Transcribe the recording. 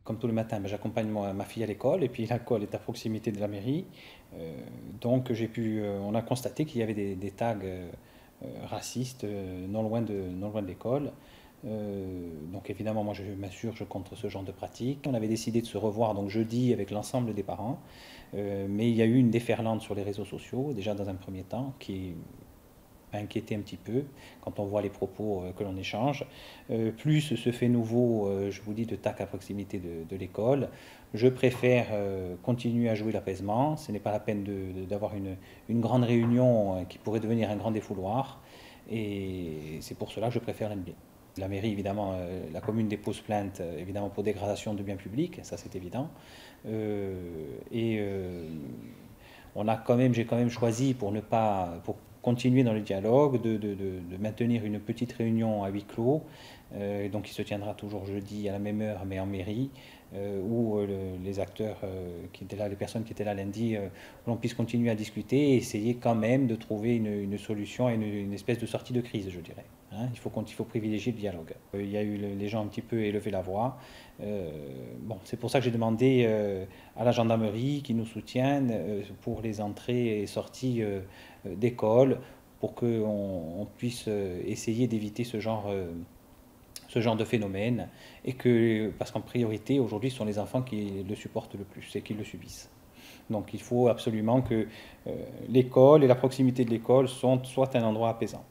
Comme tous les matins, ben, j'accompagne ma fille à l'école et puis l'école est à proximité de la mairie. Donc on a constaté qu'il y avait des tags racistes non loin de l'école. Donc évidemment, moi je m'insurge contre ce genre de pratique. On avait décidé de se revoir donc jeudi avec l'ensemble des parents, mais il y a eu une déferlante sur les réseaux sociaux, déjà dans un premier temps, qui m'a inquiété un petit peu quand on voit les propos que l'on échange. Plus ce fait nouveau, je vous dis, de TAC à proximité de l'école, je préfère continuer à jouer l'apaisement. Ce n'est pas la peine d'avoir une grande réunion qui pourrait devenir un grand défouloir. Et c'est pour cela que je préfère l'NB. La mairie, évidemment, la commune dépose plainte évidemment pour dégradation de biens publics, ça c'est évident. Et j'ai quand même choisi pour continuer dans le dialogue, de maintenir une petite réunion à huis clos, donc qui se tiendra toujours jeudi à la même heure, mais en mairie, où les acteurs qui étaient là, les personnes qui étaient là lundi, l'on puisse continuer à discuter et essayer quand même de trouver une solution et une espèce de sortie de crise, je dirais. Hein, il faut privilégier le dialogue. Il y a eu les gens un petit peu élevé la voix. Bon, c'est pour ça que j'ai demandé à la gendarmerie qui nous soutienne pour les entrées et sorties d'école, pour qu'on puisse essayer d'éviter ce genre de phénomène, et parce qu'en priorité aujourd'hui ce sont les enfants qui le supportent le plus et qui le subissent. Donc il faut absolument que l'école et la proximité de l'école soient un endroit apaisant.